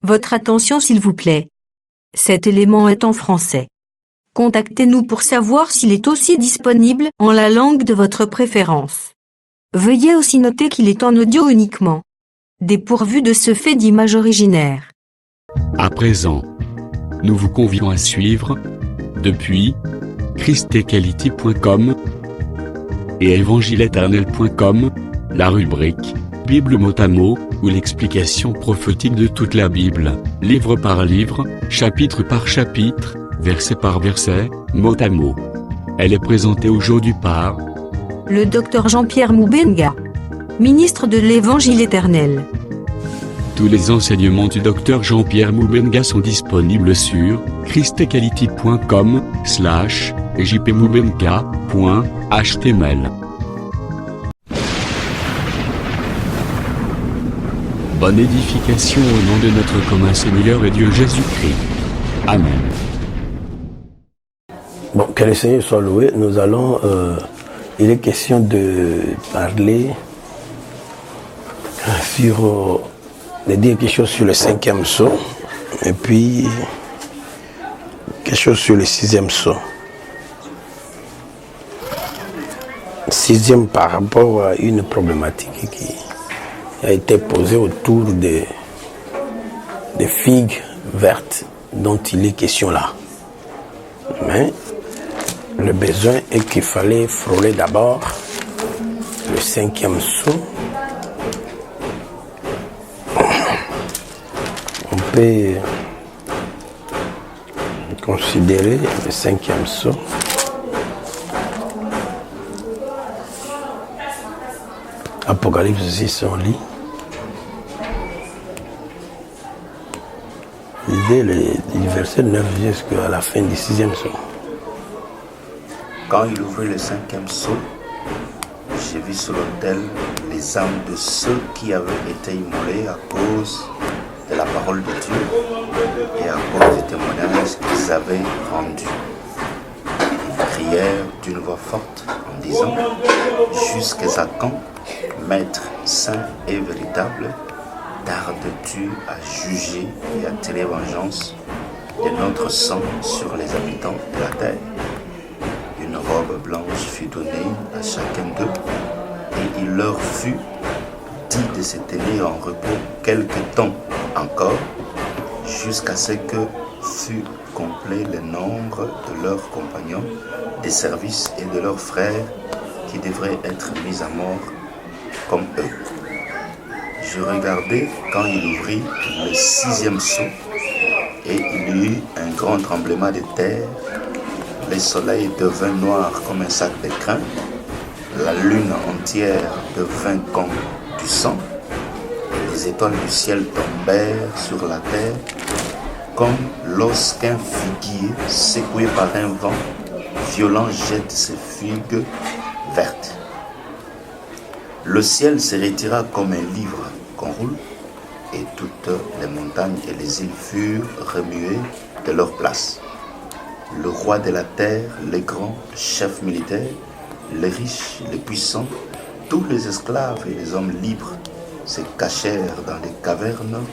Votre attention s'il vous plaît. Cet élément est en français. Contactez-nous pour savoir s'il est aussi disponible en la langue de votre préférence. Veuillez aussi noter qu'il est en audio uniquement, dépourvu de ce fait d'image originaire. À présent, nous vous convions à suivre, depuis christequality.com et évangile-éternel.com, la rubrique Bible mot à mot, ou l'explication prophétique de toute la Bible, livre par livre, chapitre par chapitre, verset par verset, mot à mot. Elle est présentée aujourd'hui par le Dr Jean-Pierre Moubenga, ministre de l'Évangile éternel. Tous les enseignements du Dr Jean-Pierre Moubenga sont disponibles sur christequality.com/jpmoubenga.html. Bonne édification au nom de notre commun Seigneur et Dieu Jésus-Christ. Amen. Bon, que le Seigneur soit loué. Nous allons, il est question de parler sur, de dire quelque chose sur le 5e sceau, et puis quelque chose sur le 6e sceau. 6e par rapport à une problématique qui a été posée autour des figues vertes dont il est question là. Mais le besoin est qu'il fallait frôler d'abord le 5e sceau. On peut considérer le 5e sceau. Apocalypse 6, on lit. Lisez le verset 9 jusqu'à la fin du 6e sceau. Quand il ouvrit le 5e sceau, j'ai vu sur l'autel les âmes de ceux qui avaient été immolés à cause de la parole de Dieu et à cause du témoignage qu'ils avaient rendu. Ils crièrent d'une voix forte en disant: jusqu'à quand, Maître saint et véritable, tardes-tu à juger et à tirer vengeance de notre sang sur les habitants de la terre? Une robe blanche fut donnée à chacun d'eux, et il leur fut dit de se tenir en repos quelque temps encore, jusqu'à ce que fût complet le nombre de leurs compagnons de service et de leurs frères qui devraient être mis à mort comme eux. Je regardai quand il ouvrit le 6e sceau, et il y eut un grand tremblement de terre. Le soleil devint noir comme un sac de crin, la lune entière devint comme du sang, et les étoiles du ciel tombèrent sur la terre, comme lorsqu'un figuier secoué par un vent violent jette ses figues vertes. Le ciel se retira comme un livre qu'on roule, et toutes les montagnes et les îles furent remuées de leur place. Le roi de la terre, les grands chefs militaires, les riches, les puissants, tous les esclaves et les hommes libres se cachèrent dans les cavernes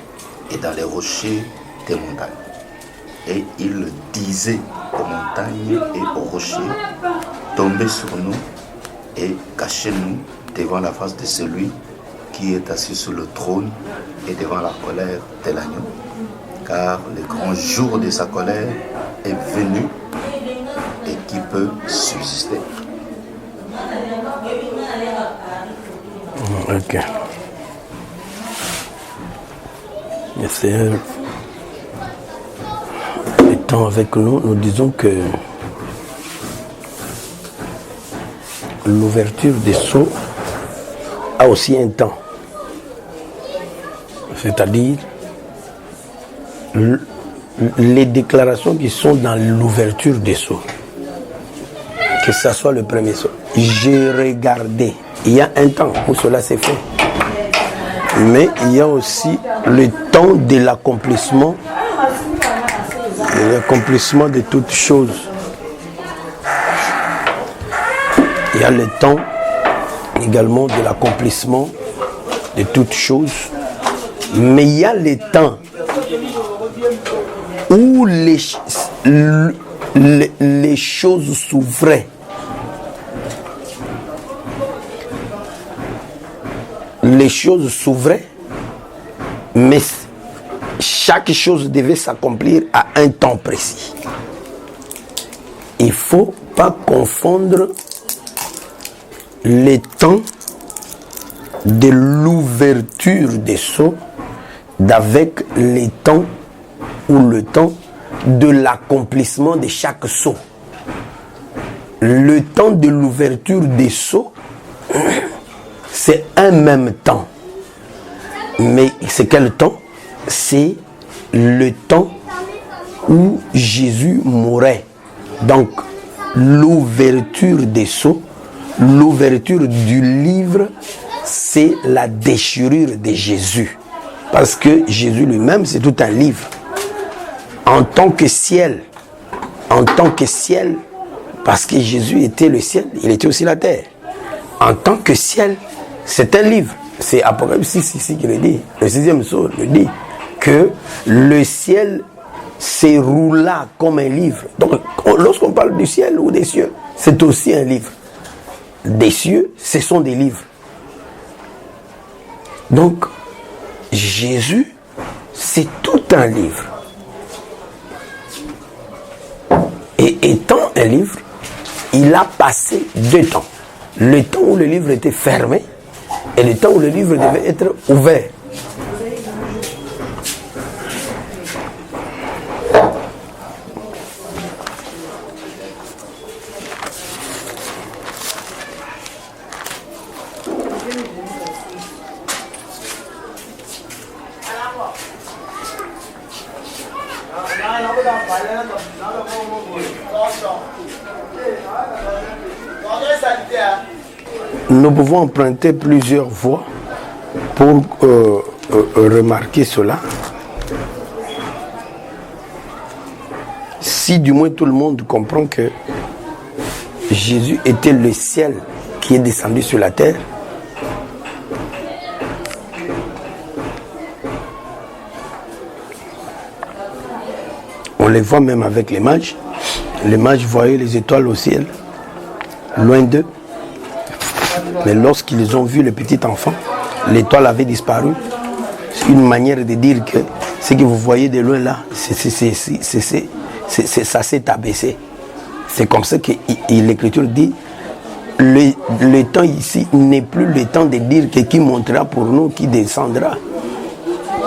et dans les rochers des montagnes. Et ils disaient aux montagnes et aux rochers: tombez sur nous et cachez-nous devant la face de celui qui est assis sur le trône et devant la colère de l'agneau, car le grand jour de sa colère est venu, et qui peut subsister. Ok. Le Seigneur étant avec nous, nous disons que l'ouverture des sceaux a aussi un temps. C'est-à-dire les déclarations qui sont dans l'ouverture des sceaux. Que ce soit le premier sceau. J'ai regardé. Il y a un temps où cela s'est fait. Mais il y a aussi le temps de l'accomplissement. De toutes choses. Il y a le temps également de l'accomplissement de toutes choses. Mais il y a le temps où les choses s'ouvraient. Les choses s'ouvraient, mais chaque chose devait s'accomplir à un temps précis. Il ne faut pas confondre les temps de l'ouverture des sceaux d'avec les temps ou le temps de l'accomplissement de chaque sceau. Le temps de l'ouverture des sceaux, c'est un même temps. Mais c'est quel temps? C'est le temps où Jésus mourait. Donc, l'ouverture des sceaux, l'ouverture du livre, c'est la déchirure de Jésus. Parce que Jésus lui-même, c'est tout un livre. En tant que ciel, parce que Jésus était le ciel, il était aussi la terre. En tant que ciel, c'est un livre. C'est Apocalypse 6 ici qui le dit. Le 6e sceau le dit. Que le ciel s'éroula comme un livre. Donc, lorsqu'on parle du ciel ou des cieux, c'est aussi un livre. Des cieux, ce sont des livres. Donc, Jésus, c'est tout un livre. Et étant un livre, il a passé 2 temps. Le temps où le livre était fermé et le temps où le livre devait être ouvert. Nous pouvons emprunter plusieurs voies pour remarquer cela. Si du moins tout le monde comprend que Jésus était le ciel qui est descendu sur la terre, on les voit même avec les mages. Les mages voyaient les étoiles au ciel, loin d'eux. Mais lorsqu'ils ont vu le petit enfant, l'étoile avait disparu. C'est une manière de dire que ce que vous voyez de loin là, ça s'est abaissé. C'est comme ça que l'Écriture dit, le temps ici n'est plus le temps de dire que qui montera pour nous, qui descendra.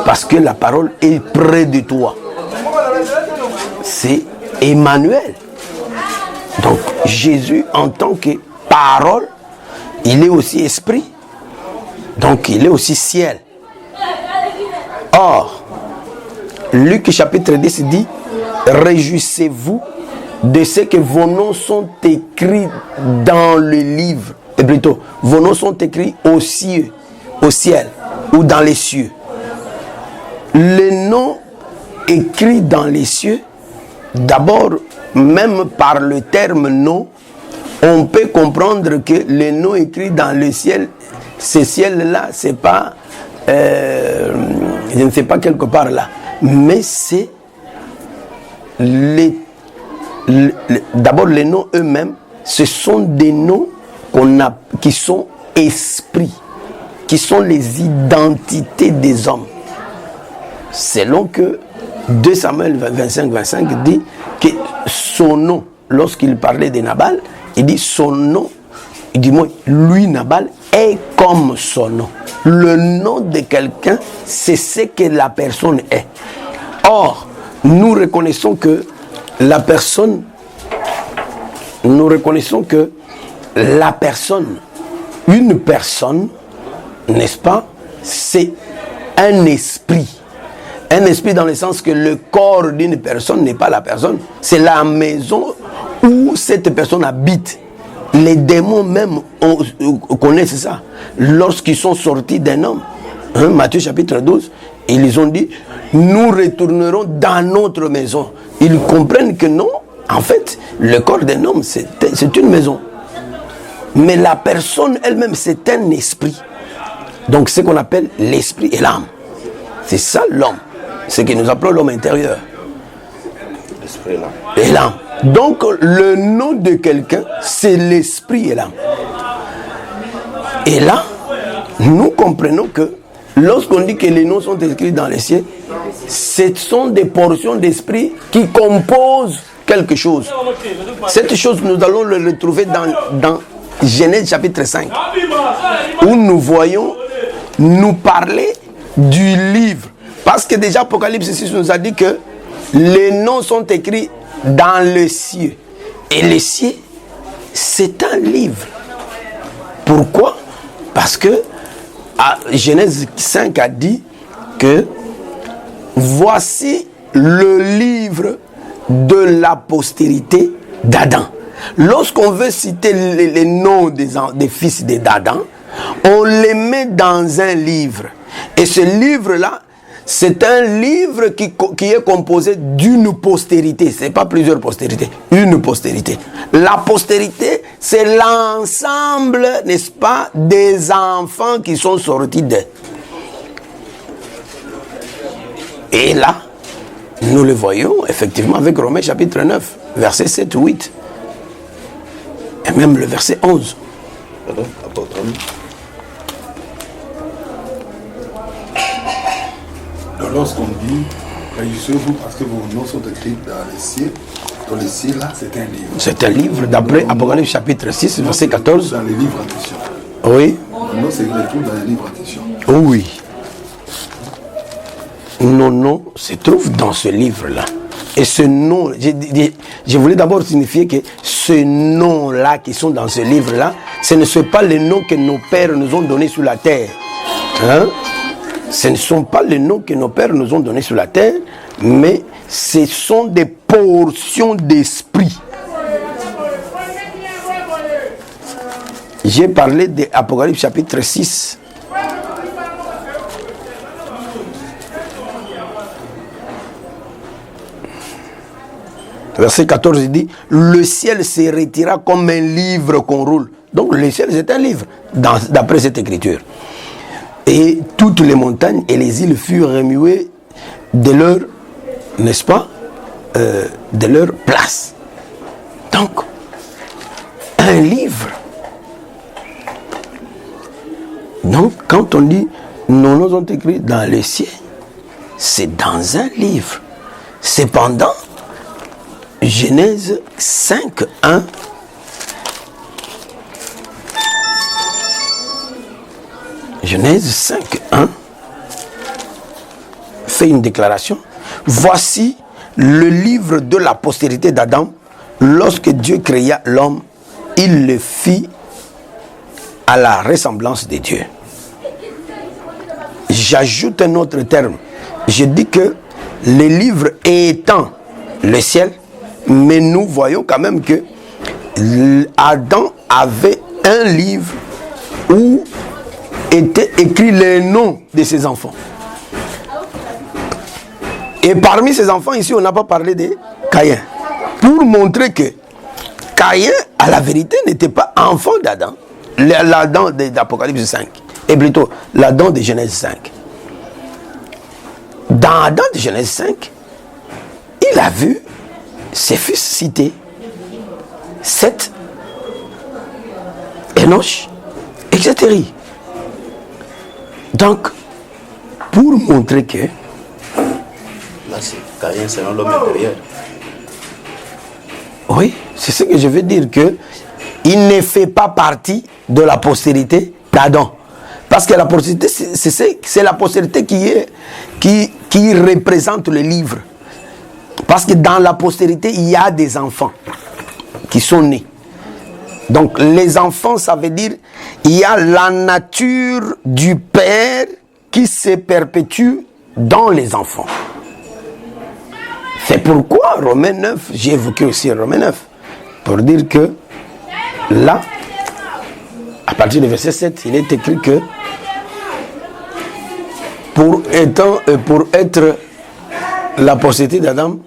Parce que la parole est près de toi. C'est Emmanuel. Donc Jésus en tant que parole, il est aussi esprit. Donc il est aussi ciel. Or, Luc chapitre 10 dit, réjouissez-vous de ce que vos noms sont écrits dans le livre. Et plutôt, vos noms sont écrits au ciel ou dans les cieux. Les noms écrits dans les cieux, d'abord, même par le terme nom, on peut comprendre que les noms écrits dans le ciel, ce ciel-là, c'est pas, je ne sais pas quelque part là, mais c'est d'abord les noms eux-mêmes, ce sont des noms qui sont esprits, qui sont les identités des hommes. Selon que 2 Samuel 25 dit que son nom, lorsqu'il parlait de Nabal, il dit son nom, du moins lui Nabal est comme son nom. Le nom de quelqu'un, c'est ce que la personne est. Or, nous reconnaissons que la personne, une personne, n'est-ce pas, c'est un esprit. Un esprit dans le sens que le corps d'une personne n'est pas la personne, c'est la maison où cette personne habite. Les démons même connaissent ça. Lorsqu'ils sont sortis d'un homme, Matthieu chapitre 12, ils ont dit, nous retournerons dans notre maison. Ils comprennent que non, en fait, le corps d'un homme, c'est une maison. Mais la personne elle-même, c'est un esprit. Donc, ce qu'on appelle l'esprit et l'âme. C'est ça l'homme. ce que nous appelons l'homme intérieur. L'esprit là. Et l'âme. Donc le nom de quelqu'un, c'est l'esprit et l'âme. Et là, nous comprenons que lorsqu'on dit que les noms sont écrits dans les cieux, ce sont des portions d'esprit qui composent quelque chose. Cette chose, nous allons le retrouver dans Genèse chapitre 5, où nous voyons nous parler du livre. Parce que déjà Apocalypse 6 nous a dit que les noms sont écrits dans le ciel. Et le ciel, c'est un livre. Pourquoi? Parce que Genèse 5 a dit que voici le livre de la postérité d'Adam. Lorsqu'on veut citer les noms des fils d'Adam, on les met dans un livre. Et ce livre-là, c'est un livre qui est composé d'une postérité. Ce n'est pas plusieurs postérités, une postérité. La postérité, c'est l'ensemble, n'est-ce pas, des enfants qui sont sortis d'eux. Et là, nous le voyons effectivement avec Romains chapitre 9, versets 7 ou 8. Et même le verset 11. Pardon, apôtre. Donc lorsqu'on dit réjouissez-vous parce que vos noms sont écrits dans les cieux, dans les cieux là, c'est un livre. C'est un livre d'après Apocalypse chapitre 6, verset 14. Dans les livres attention. Oui. Nos noms c'est écrit dans les livres attention. Oui. Nos noms se trouvent dans ce livre-là. Et ce nom, je voulais d'abord signifier que ce nom-là qui sont dans ce livre-là, ce ne sont pas les noms que nos pères nous ont donnés sur la terre. Hein? Ce ne sont pas les noms que nos pères nous ont donnés sur la terre, mais ce sont des portions d'esprit. J'ai parlé d'Apocalypse chapitre 6. Verset 14, il dit, le ciel se retira comme un livre qu'on roule. Donc le ciel, c'est un livre, d'après cette écriture. Et toutes les montagnes et les îles furent remuées de leur, n'est-ce pas, de leur place. Donc, un livre. Donc, quand on dit, nos noms sont écrits dans le ciel, c'est dans un livre. Cependant, Genèse 5, 1. Genèse 5, 1 fait une déclaration. Voici le livre de la postérité d'Adam. Lorsque Dieu créa l'homme, il le fit à la ressemblance de Dieu. J'ajoute un autre terme. Je dis que le livre étant le ciel, mais nous voyons quand même que Adam avait un livre où étaient écrits les noms de ses enfants. Et parmi ses enfants, ici, on n'a pas parlé de Caïn. Pour montrer que Caïn, à la vérité, n'était pas enfant d'Adam. L'Adam d'Apocalypse 5. Et plutôt, l'Adam de Genèse 5. Dans Adam de Genèse 5, il a vu ses fils cités. Seth, Enoch, etc. Donc, pour montrer que... Là, c'est Caïn selon l'homme intérieur. Oui, c'est ce que je veux dire, que il ne fait pas partie de la postérité d'Adam. Parce que la postérité, c'est la postérité qui représente le livre. Parce que dans la postérité, il y a des enfants qui sont nés. Donc les enfants, ça veut dire il y a la nature du Père qui se perpétue dans les enfants. C'est pourquoi Romains 9, j'ai évoqué aussi Romains 9, pour dire que là, à partir du verset 7, il est écrit que pour être la postérité d'Adam,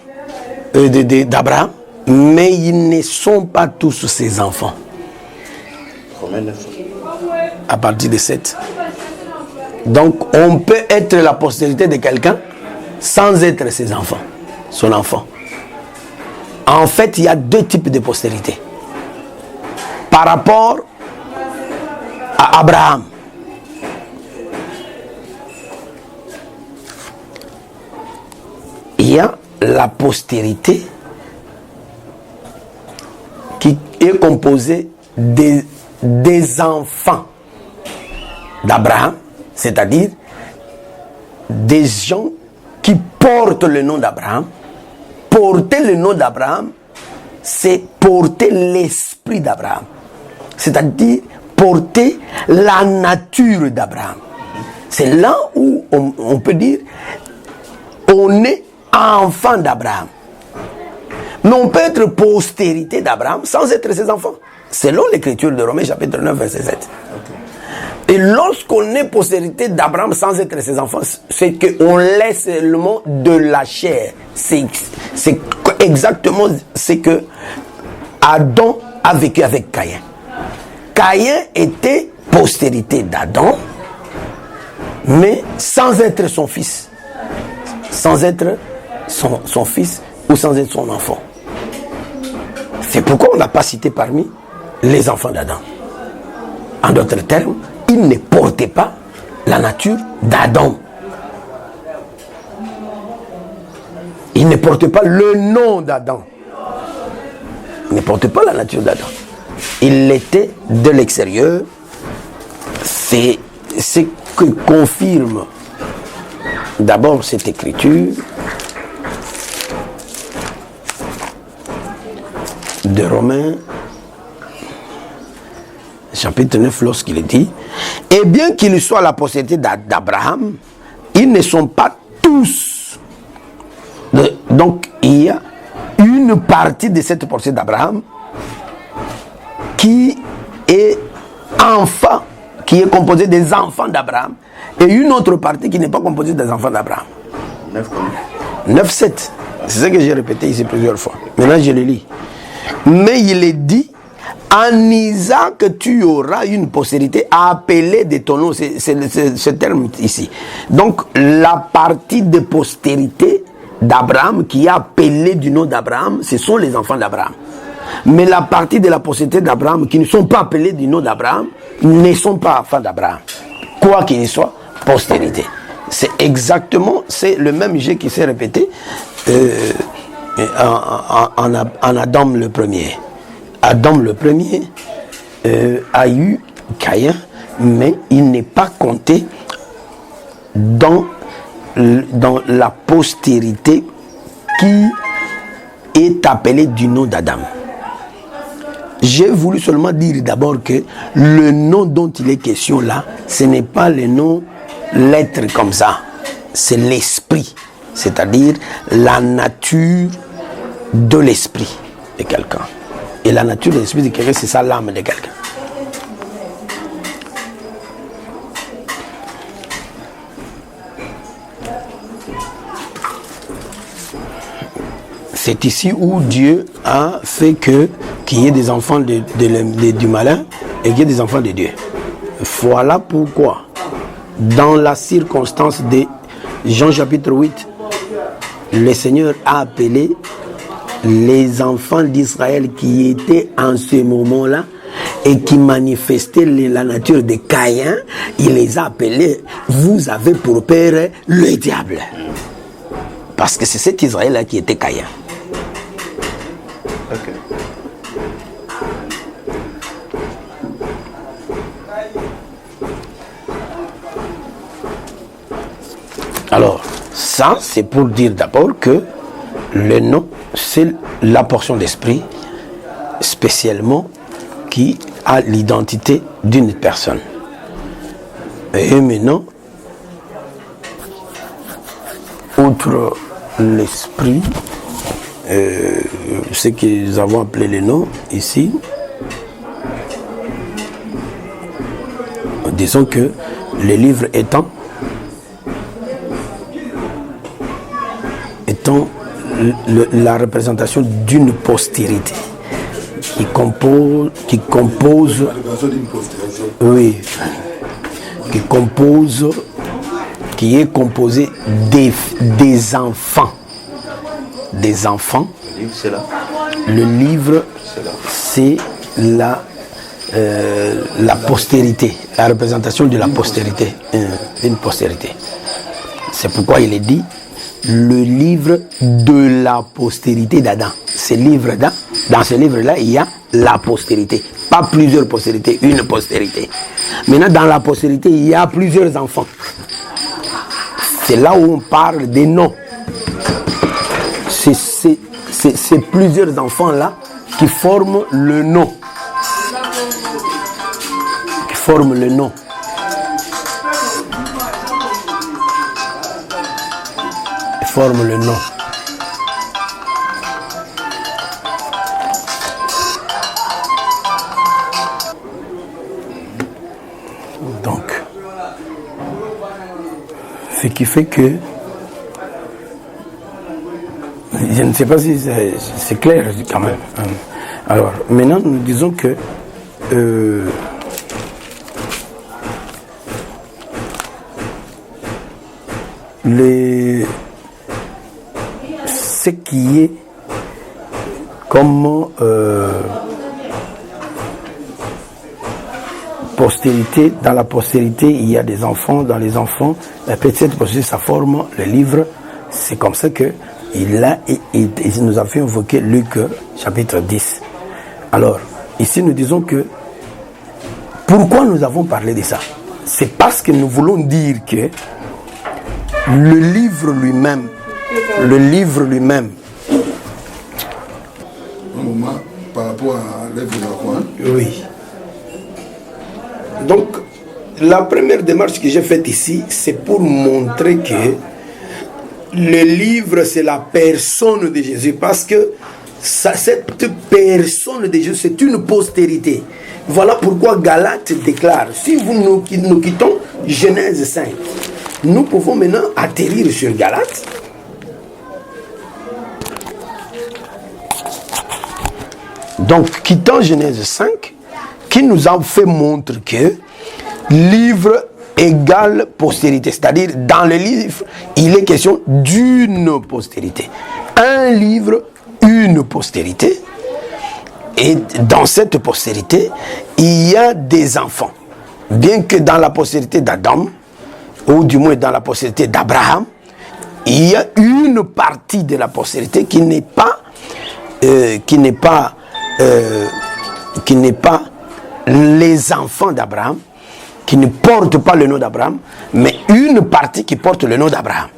d'Abraham, mais ils ne sont pas tous ses enfants. Romains 9. À partir de 7. Donc, on peut être la postérité de quelqu'un sans être ses enfants, son enfant. En fait, il y a deux types de postérité. Par rapport à Abraham, il y a la postérité qui est composée des enfants d'Abraham, c'est-à-dire des gens qui portent le nom d'Abraham. Porter le nom d'Abraham, c'est porter l'esprit d'Abraham, c'est-à-dire porter la nature d'Abraham. C'est là où on peut dire on est enfant d'Abraham. Mais on peut être postérité d'Abraham sans être ses enfants, selon l'écriture de Romains chapitre 9 verset 7. Et lorsqu'on est postérité d'Abraham sans être ses enfants, c'est qu'on laisse seulement de la chair. C'est exactement ce que Adam a vécu avec Caïn. Caïn était postérité d'Adam, mais sans être son fils. Sans être son fils ou sans être son enfant. C'est pourquoi on n'a pas cité parmi les enfants d'Adam. En d'autres termes, il ne portait pas la nature d'Adam. Il ne portait pas le nom d'Adam. Il ne portait pas la nature d'Adam. Il était de l'extérieur. C'est ce que confirme d'abord cette écriture de Romains chapitre 9 lorsqu'il dit « Et bien qu'il soit la postérité d'Abraham, ils ne sont pas tous. » Donc il y a une partie de cette postérité d'Abraham qui est enfant, qui est composée des enfants d'Abraham, et une autre partie qui n'est pas composée des enfants d'Abraham. 9,7. C'est ce que j'ai répété ici plusieurs fois. Maintenant je le lis. Mais il est dit, en Isaac tu auras une postérité appelée de ton nom. C'est ce terme ici. Donc la partie de postérité d'Abraham qui est appelée du nom d'Abraham, ce sont les enfants d'Abraham. Mais la partie de la postérité d'Abraham qui ne sont pas appelés du nom d'Abraham ne sont pas enfants d'Abraham. Quoi qu'il soit, postérité. C'est exactement, c'est le même jet qui s'est répété en Adam le premier. Adam le premier a eu Caïn, mais il n'est pas compté dans la postérité qui est appelée du nom d'Adam. J'ai voulu seulement dire d'abord que le nom dont il est question là, ce n'est pas le nom, l'être comme ça, c'est l'esprit, c'est-à-dire la nature de l'esprit de quelqu'un. Et la nature de l'esprit de quelqu'un, c'est ça l'âme de quelqu'un. C'est ici où Dieu a fait qu'il y ait des enfants du malin et qu'il y ait des enfants de Dieu. Voilà pourquoi, dans la circonstance de Jean chapitre 8, le Seigneur a appelé les enfants d'Israël qui étaient en ce moment-là et qui manifestaient la nature de Caïn. Il les a appelés, vous avez pour père le diable. Parce que c'est cet Israël-là qui était Caïn. Okay. Alors, ça, c'est pour dire d'abord que le nom, c'est la portion d'esprit, spécialement, qui a l'identité d'une personne. Et maintenant, outre l'esprit, ce que nous avons appelé le nom ici, disons que le livre étant la représentation d'une postérité qui compose qui est composé des enfants. Des enfants. Le livre, c'est là. Le livre, c'est la postérité, la représentation de la postérité, une postérité. C'est pourquoi il est dit le livre de la postérité d'Adam. Dans ce livre-là, il y a la postérité. Pas plusieurs postérités, une postérité. Maintenant, dans la postérité, il y a plusieurs enfants. C'est là où on parle des noms. C'est plusieurs enfants-là qui forment le nom. Qui forment le nom. Qui forment le nom. Donc, ce qui fait que je ne sais pas si c'est clair quand même. Alors, maintenant, nous disons que ce qui est comme postérité, dans la postérité, il y a des enfants, dans les enfants, la petite postérité, ça forme le livre. C'est comme ça que nous avons invoqué Luc chapitre 10. Alors, ici nous disons que pourquoi nous avons parlé de ça? C'est parce que nous voulons dire que le livre lui-même, Un moment par rapport à l'œuvre de la croix. oui. Donc, la première démarche que j'ai faite ici, c'est pour montrer que le livre, c'est la personne de Jésus. Parce que cette personne de Jésus, c'est une postérité. Voilà pourquoi Galates déclare, si nous quittons Genèse 5, nous pouvons maintenant atterrir sur Galates. Donc, quittant Genèse 5, qui nous a fait montrer que livre égale postérité. C'est-à-dire, dans le livre, il est question d'une postérité. Un livre, une postérité. Et dans cette postérité, il y a des enfants. Bien que dans la postérité d'Adam, ou du moins dans la postérité d'Abraham, il y a une partie de la postérité qui n'est pas les enfants d'Abraham, qui ne portent pas le nom d'Abraham, mais une partie qui porte le nom d'Abraham.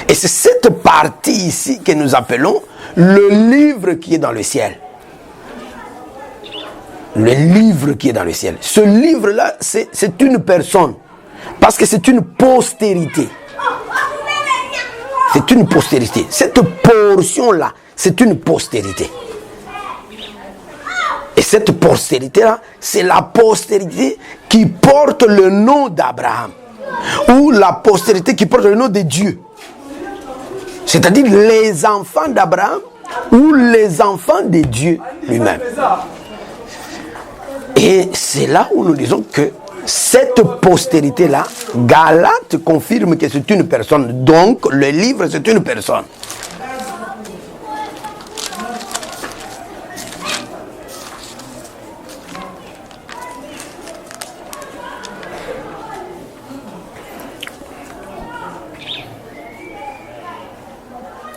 Et c'est cette partie ici que nous appelons le livre qui est dans le ciel. Le livre qui est dans le ciel. Ce livre-là, c'est une personne. Parce que c'est une postérité. C'est une postérité. Cette portion-là, c'est une postérité. Et cette postérité-là, c'est la postérité qui porte le nom d'Abraham. Ou la postérité qui porte le nom de Dieu. C'est-à-dire les enfants d'Abraham ou les enfants de Dieu lui-même. Et c'est là où nous disons que cette postérité-là, Galates confirme que c'est une personne. Donc, le livre, c'est une personne.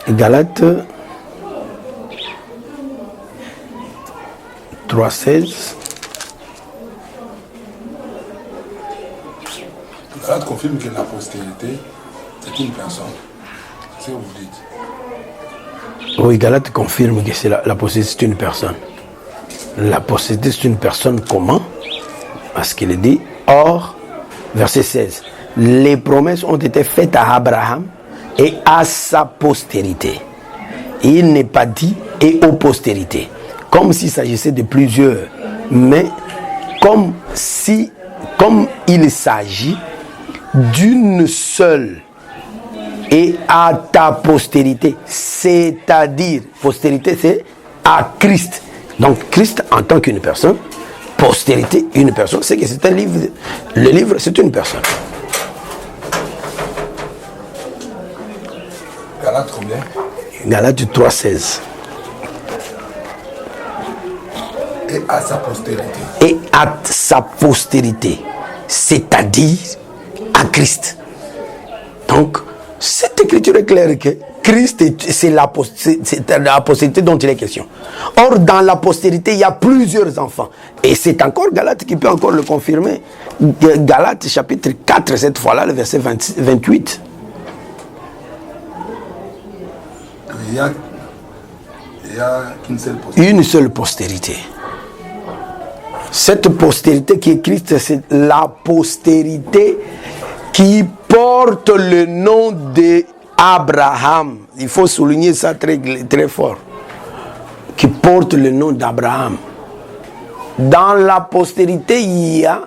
Galates 3,16. Galates confirme que la postérité, c'est une personne. C'est ce que vous dites. Oui, Galates confirme que la postérité, c'est une personne. La postérité, c'est une personne comment? Parce qu'il est dit, or, verset 16, les promesses ont été faites à Abraham et à sa postérité. Et il n'est pas dit et aux postérités, comme s'il s'agissait de plusieurs, mais comme il s'agit d'une seule, et à ta postérité, c'est-à-dire, postérité c'est à Christ. Donc Christ en tant qu'une personne, postérité, une personne, c'est que c'est un livre, le livre c'est une personne. Galates combien? Galates 3,16. Et à sa postérité. Et à sa postérité, c'est-à-dire à Christ. Donc, cette écriture est claire que Christ, c'est la postérité dont il est question. Or, dans la postérité, il y a plusieurs enfants. Et c'est encore Galates qui peut encore le confirmer. Galates chapitre 4, cette fois-là, le verset 28. Il y a qu'une seule postérité. Une seule postérité. Cette postérité qui est Christ, c'est la postérité qui porte le nom d'Abraham. Il faut souligner ça très, très fort. Qui porte le nom d'Abraham. Dans la postérité, il y a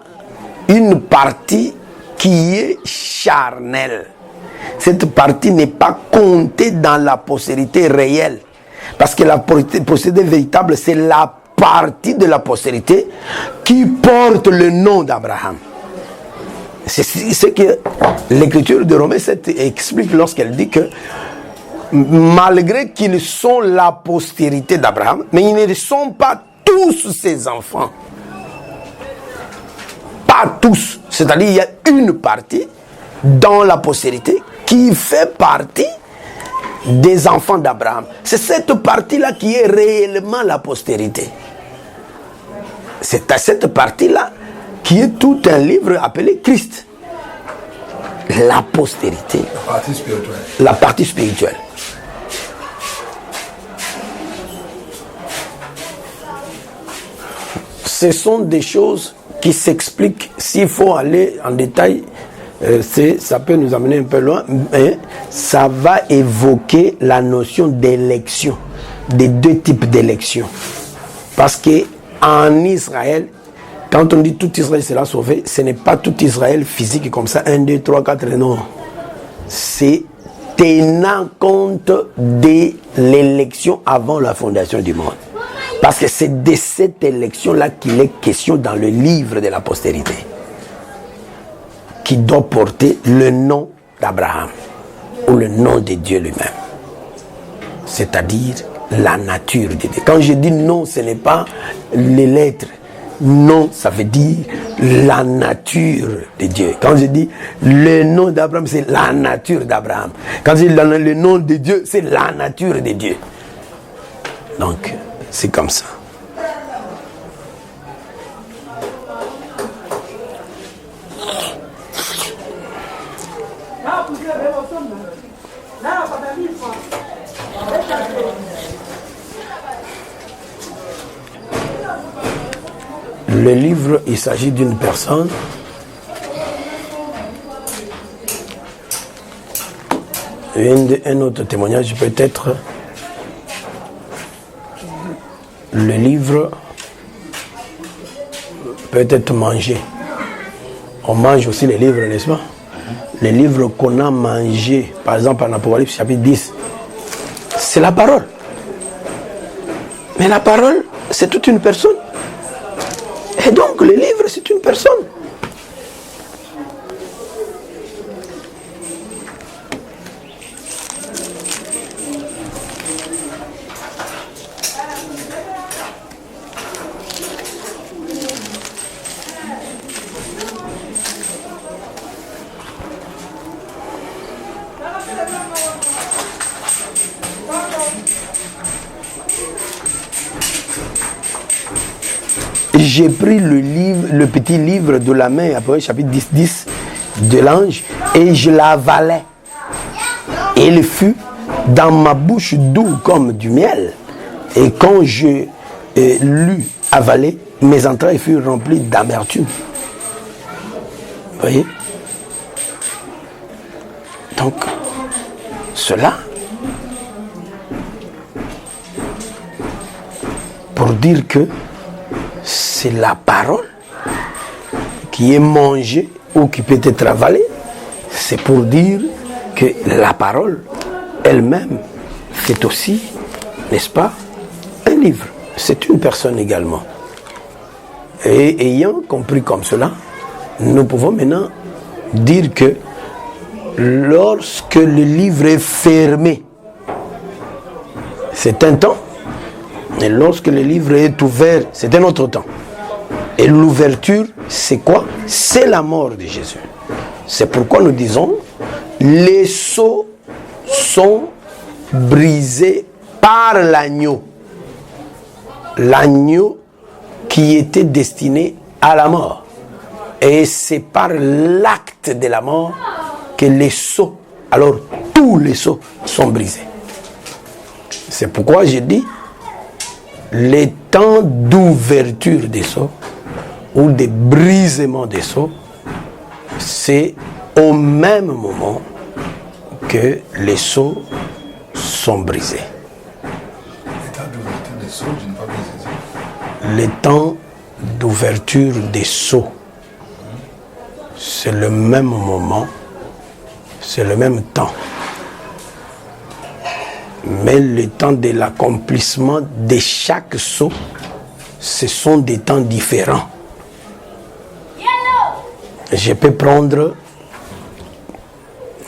une partie qui est charnelle. Cette partie n'est pas comptée dans la postérité réelle. Parce que la postérité véritable, c'est la partie de la postérité qui porte le nom d'Abraham. C'est ce que l'écriture de Romains 7 explique lorsqu'elle dit que malgré qu'ils sont la postérité d'Abraham, mais ils ne sont pas tous ses enfants. Pas tous. C'est-à-dire il y a une partie dans la postérité qui fait partie des enfants d'Abraham. C'est cette partie-là qui est réellement la postérité. C'est à cette partie-là qui est tout un livre appelé Christ. La postérité. La partie spirituelle. La partie spirituelle. Ce sont des choses qui s'expliquent. S'il faut aller en détail, ça peut nous amener un peu loin, mais ça va évoquer la notion d'élection, des deux types d'élection. Parce que en Israël, quand on dit tout Israël sera sauvé, ce n'est pas tout Israël physique comme ça, 1, 2, 3, 4, non. C'est tenant compte de l'élection avant la fondation du monde. Parce que c'est de cette élection-là qu'il est question dans le livre de la postérité, qui doit porter le nom d'Abraham, ou le nom de Dieu lui-même. C'est-à-dire la nature de Dieu. Quand je dis nom, ce n'est pas les lettres. Non, ça veut dire la nature de Dieu. Quand je dis le nom d'Abraham, c'est la nature d'Abraham. Quand je dis le nom de Dieu, c'est la nature de Dieu. Donc, c'est comme ça. Le livre, il s'agit d'une personne un autre témoignage peut être le livre peut être mangé. On mange aussi les livres, n'est-ce pas? Les livres qu'on a mangés, par exemple en Apocalypse chapitre 10, c'est la parole. Mais la parole, c'est toute une personne. Et donc, le livre, c'est une personne. J'ai pris le petit livre de la main, après chapitre 10 de l'ange, et je l'avalais. Et il fut dans ma bouche doux comme du miel. Et quand je l'eus avalé, mes entrailles furent remplies d'amertume. Vous voyez? Donc, cela, pour dire que c'est la parole qui est mangée ou qui peut être avalée. C'est pour dire que la parole elle-même fait aussi, n'est-ce pas, un livre. C'est une personne également. Et ayant compris comme cela, nous pouvons maintenant dire que lorsque le livre est fermé, c'est un temps. Et lorsque le livre est ouvert, c'est un autre temps. Et l'ouverture, c'est quoi? C'est la mort de Jésus. C'est pourquoi nous disons, les sceaux sont brisés par l'agneau. L'agneau qui était destiné à la mort. Et c'est par l'acte de la mort que les sceaux, alors tous les sceaux sont brisés. C'est pourquoi je dis, les temps d'ouverture des sceaux ou de brisement des sceaux, c'est au même moment que les sceaux sont brisés. Les temps d'ouverture des sceaux, c'est le même moment, c'est le même temps. Mais le temps de l'accomplissement de chaque sceau, ce sont des temps différents. Je peux prendre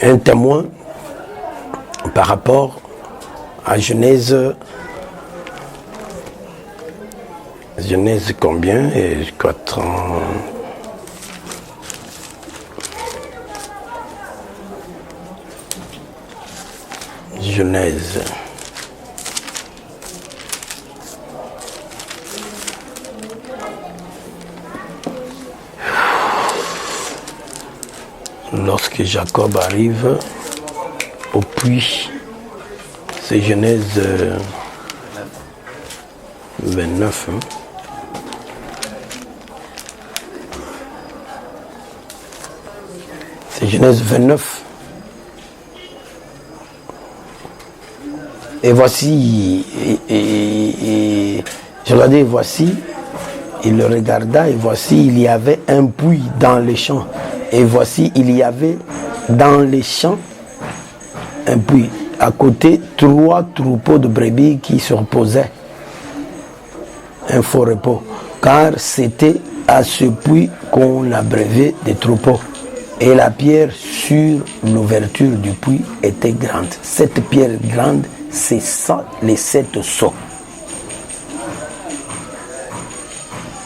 un témoin par rapport à Genèse combien? Et 4 ans. Genèse. Lorsque Jacob arrive au puits, c'est Genèse 29. Hein? C'est Genèse 29. Et voici, je regardais, voici, il le regarda, et voici, il y avait un puits dans les champs. Et voici, il y avait dans les champs un puits. À côté, 3 troupeaux de brebis qui se reposaient. Un faux repos. Car c'était à ce puits qu'on abreuvait des troupeaux. Et la pierre sur l'ouverture du puits était grande. Cette pierre grande, c'est ça, les 7 sceaux.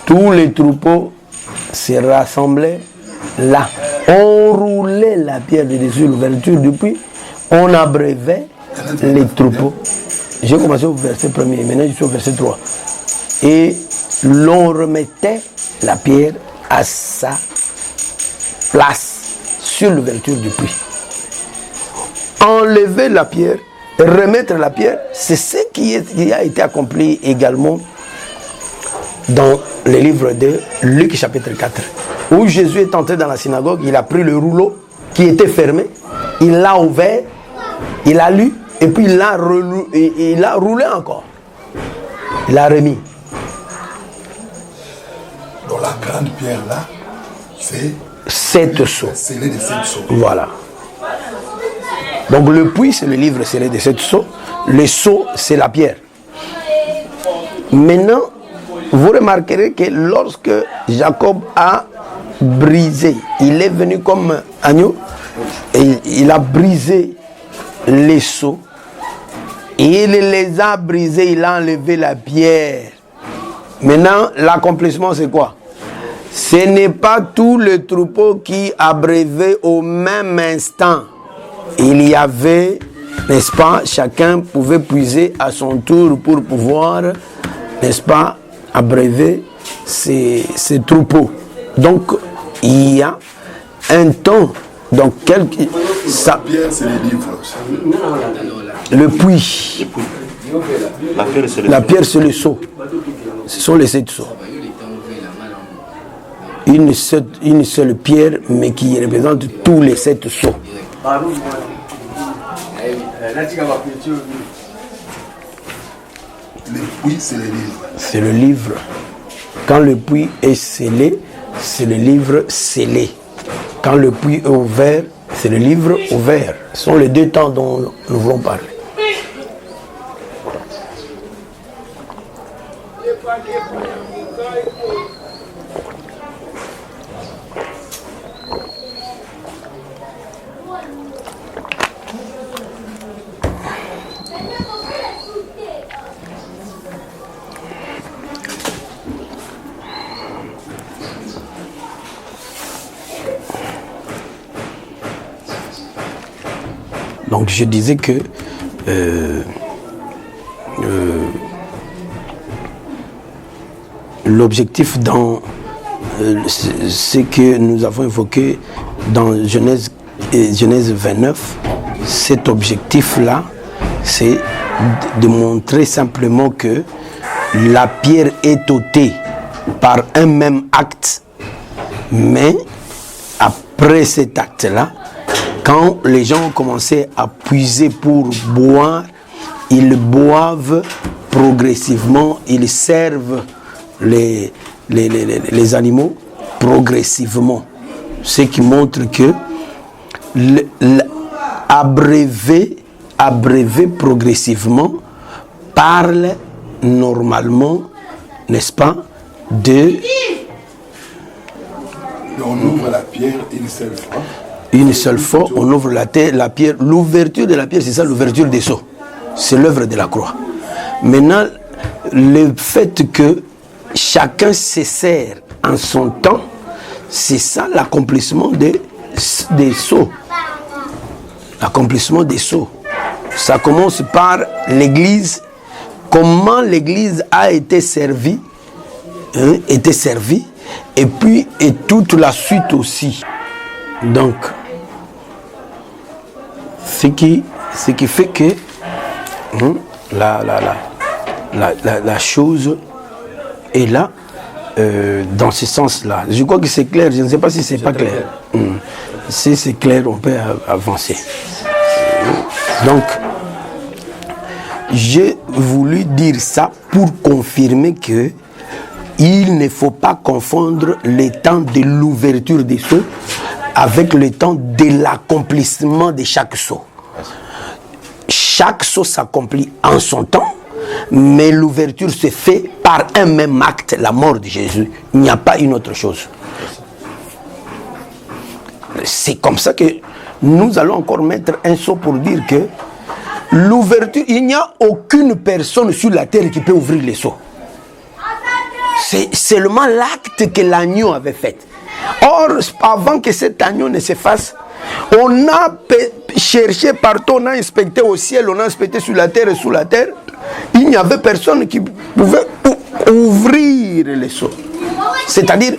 Tous les troupeaux se rassemblaient là. On roulait la pierre dessus l'ouverture du puits. On abreuvait les troupeaux. J'ai commencé au verset 1er, maintenant je suis au verset 3. Et l'on remettait la pierre à sa place sur l'ouverture du puits. Enlever la pierre, remettre la pierre, c'est ce qui a été accompli également dans le livre de Luc chapitre 4, où Jésus est entré dans la synagogue, il a pris le rouleau qui était fermé, il l'a ouvert, il a lu, et puis il l'a roulé encore. Il l'a remis. Donc la grande pierre là, c'est 7 sceaux. scellé de 7 sceaux. Voilà. Donc le puits, c'est le livre scellé de 7 sceaux. Le sceau, c'est la pierre. Maintenant, vous remarquerez que lorsque Jacob a brisé, il est venu comme agneau, et il a brisé les sceaux, et il les a brisés, il a enlevé la pierre. Maintenant, l'accomplissement, c'est quoi? Ce n'est pas tout le troupeau qui abreuvait au même instant. Il y avait, n'est-ce pas, chacun pouvait puiser à son tour pour pouvoir, n'est-ce pas, abreuver ces troupeaux. Donc, il y a un temps, donc La pierre, c'est les livres aussi. le puits, la pierre, c'est le seau. Ce sont les 7 sceaux. Une seule pierre, mais qui représente tous les 7 sceaux. Le puits, c'est les livres. C'est le livre. Quand le puits est scellé, c'est le livre scellé. Quand le puits est ouvert, c'est le livre ouvert. Ce sont les 2 temps dont nous voulons parler. Donc je disais que l'objectif dans ce que nous avons évoqué dans Genèse 29, cet objectif-là, c'est de montrer simplement que la pierre est ôtée par un même acte, mais après cet acte-là, quand les gens ont commencé à puiser pour boire, ils boivent progressivement, ils servent les animaux progressivement. Ce qui montre que abréver progressivement parle normalement, n'est-ce pas, de... On ouvre la pierre une seule fois. Une seule fois, on ouvre la pierre. L'ouverture de la pierre, c'est ça, l'ouverture des seaux. C'est l'œuvre de la croix. Maintenant, le fait que chacun se sert en son temps, c'est ça l'accomplissement des sceaux. L'accomplissement des sceaux. Ça commence par l'Église. Comment l'Église a été servie, et puis et toute la suite aussi. Donc, ce qui fait que la chose est là, dans ce sens-là. Je crois que c'est clair, je ne sais pas si c'est pas clair. Si c'est clair, on peut avancer. Donc, j'ai voulu dire ça pour confirmer que il ne faut pas confondre le temps de l'ouverture des sceaux avec le temps de l'accomplissement de chaque sceau. Chaque sceau s'accomplit en son temps, mais l'ouverture se fait par un même acte, la mort de Jésus. Il n'y a pas une autre chose. C'est comme ça que nous allons encore mettre un sceau pour dire que l'ouverture, il n'y a aucune personne sur la terre qui peut ouvrir les sceaux. C'est seulement l'acte que l'agneau avait fait. Or, avant que cet agneau ne se fasse, on a cherché partout, on a inspecté au ciel, on a inspecté sur la terre et sous la terre. Il n'y avait personne qui pouvait ouvrir les sceaux. C'est-à-dire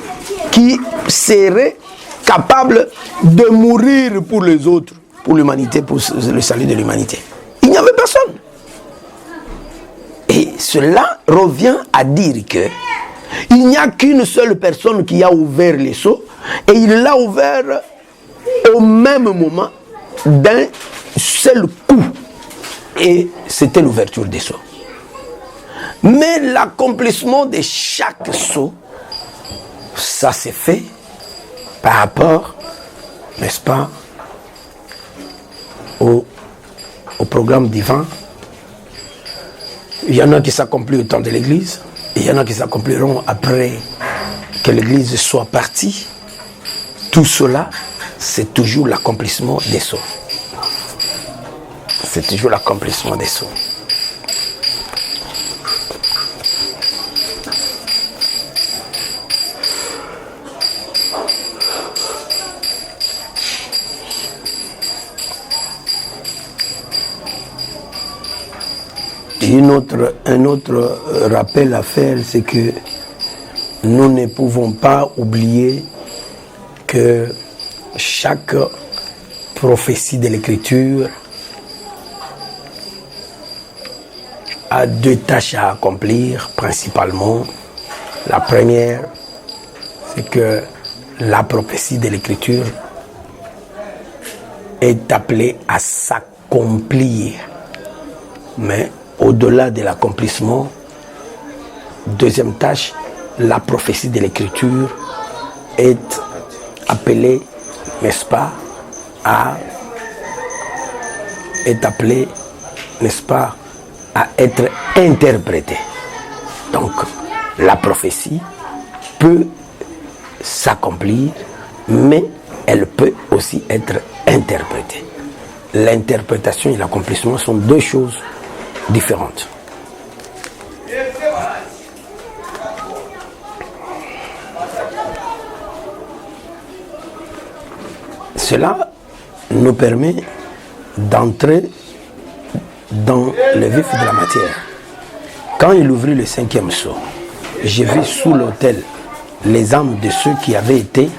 qui serait capable de mourir pour les autres, pour l'humanité, pour le salut de l'humanité. Il n'y avait personne. Et cela revient à dire que il n'y a qu'une seule personne qui a ouvert les sceaux, et il l'a ouvert au même moment, d'un seul coup. Et c'était l'ouverture des sceaux. Mais l'accomplissement de chaque sceau, ça s'est fait par rapport, n'est-ce pas, au programme divin. Il y en a qui s'accomplissent au temps de l'Église, et il y en a qui s'accompliront après que l'Église soit partie. Tout cela, c'est toujours l'accomplissement des sceaux. C'est toujours l'accomplissement des sceaux. Un autre rappel à faire, c'est que nous ne pouvons pas oublier que chaque prophétie de l'Écriture a deux tâches à accomplir principalement. La première, c'est que la prophétie de l'Écriture est appelée à s'accomplir. Mais au-delà de l'accomplissement, deuxième tâche, la prophétie de l'Écriture est appelée, n'est-ce pas, à être interprétée. Donc, la prophétie peut s'accomplir, mais elle peut aussi être interprétée. L'interprétation et l'accomplissement sont deux choses différentes. Cela nous permet d'entrer dans le vif de la matière. Quand il ouvrit le 5e sceau, j'ai vu sous l'autel les âmes de ceux qui avaient été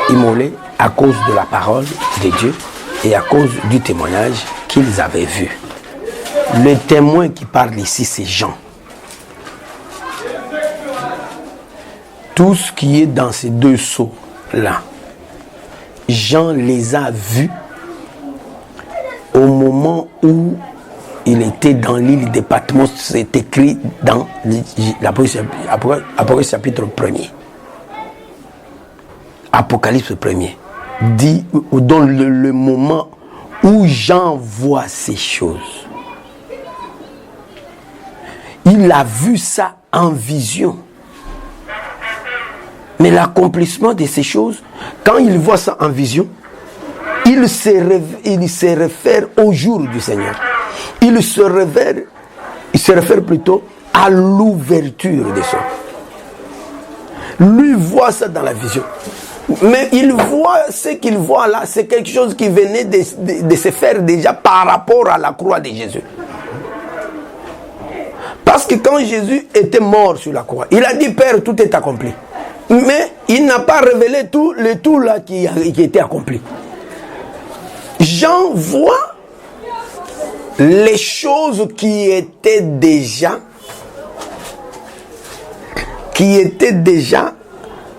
immolés à cause de la parole de Dieu et à cause du témoignage qu'ils avaient vu. Le témoin qui parle ici, c'est Jean. Tout ce qui est dans ces 2 sceaux-là, Jean les a vus au moment où il était dans l'île de Patmos. C'est écrit dans l'Apocalypse chapitre 1er. Apocalypse 1er. Dit dans le moment où Jean voit ces choses. Il a vu ça en vision. Mais l'accomplissement de ces choses, quand il voit ça en vision, il se réfère au jour du Seigneur. Il se réfère plutôt à l'ouverture des sceaux. Lui voit ça dans la vision. Mais il voit ce qu'il voit là, c'est quelque chose qui venait de se faire déjà par rapport à la croix de Jésus. Parce que quand Jésus était mort sur la croix, il a dit, Père, tout est accompli. Mais il n'a pas révélé tout là qui était accompli. Jean voit les choses qui étaient déjà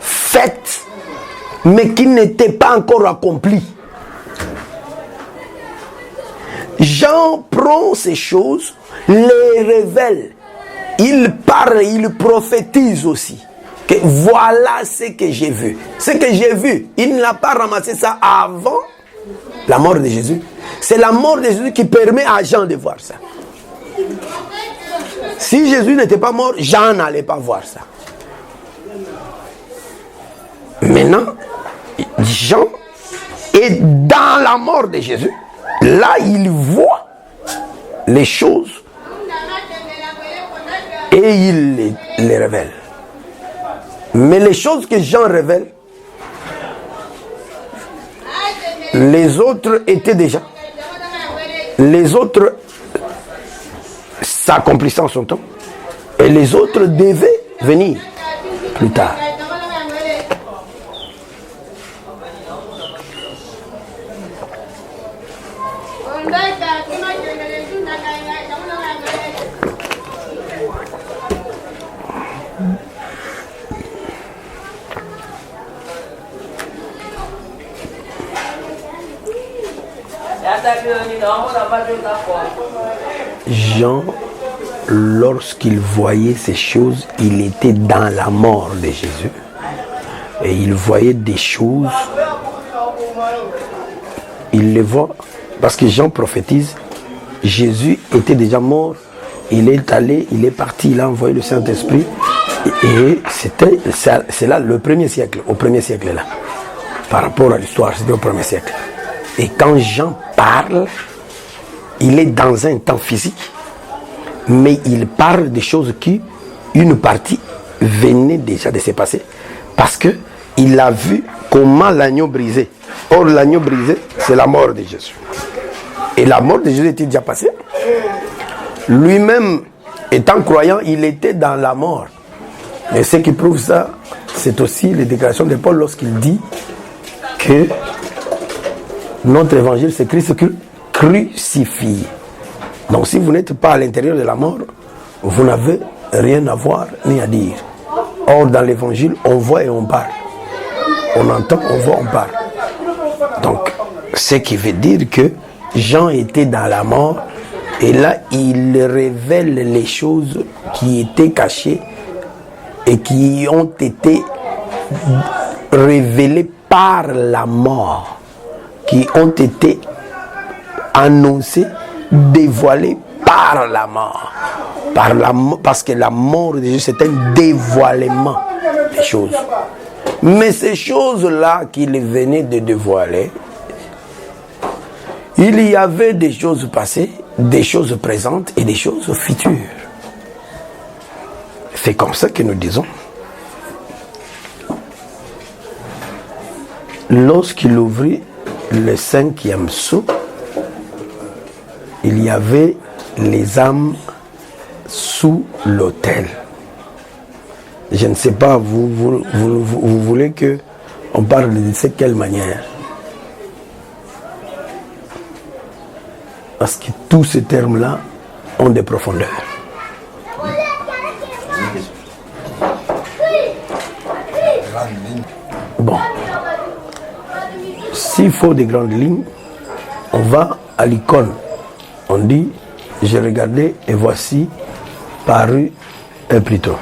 faites, mais qui n'étaient pas encore accomplies. Jean prend ces choses, les révèle. Il parle, il prophétise aussi. Que voilà ce que j'ai vu. Ce que j'ai vu, il n'a pas ramassé ça avant la mort de Jésus. C'est la mort de Jésus qui permet à Jean de voir ça. Si Jésus n'était pas mort, Jean n'allait pas voir ça. Maintenant, Jean est dans la mort de Jésus. Là, il voit les choses et il les révèle. Mais les choses que Jean révèle, les autres étaient déjà. Les autres s'accomplissant en son temps. Et les autres devaient venir plus tard. Jean, lorsqu'il voyait ces choses, il était dans la mort de Jésus. Et il voyait des choses. Il les voit. Parce que Jean prophétise, Jésus était déjà mort. Il est allé, il est parti, il a envoyé le Saint-Esprit. Et c'est là le premier siècle, au premier siècle là. Par rapport à l'histoire, c'était au premier siècle. Et quand Jean parle, il est dans un temps physique, mais il parle des choses qui, une partie, venait déjà de se passer. Parce qu'il a vu comment l'agneau brisé. Or, l'agneau brisé, c'est la mort de Jésus. Et la mort de Jésus était déjà passée. Lui-même, étant croyant, il était dans la mort. Et ce qui prouve ça, c'est aussi les déclarations de Paul lorsqu'il dit que notre évangile, c'est Christ crucifié. Donc si vous n'êtes pas à l'intérieur de la mort, vous n'avez rien à voir ni à dire. Or, dans l'évangile, on voit et on parle. On entend, on voit, on parle. Donc, ce qui veut dire que Jean était dans la mort et là, il révèle les choses qui étaient cachées et qui ont été révélées par la mort, qui ont été annoncées, dévoilées par la mort. Parce que la mort de Jésus, c'est un dévoilement des choses. Mais ces choses-là qu'il venait de dévoiler, il y avait des choses passées, des choses présentes et des choses futures. C'est comme ça que nous disons. Lorsqu'il ouvrit le 5e sceau, il y avait les âmes sous l'autel. Je ne sais pas, vous voulez que on parle de cette quelle manière? Parce que tous ces termes-là ont des profondeurs. Bon. S'il faut des grandes lignes, on va à l'icône. On dit, j'ai regardé et voici paru plutôt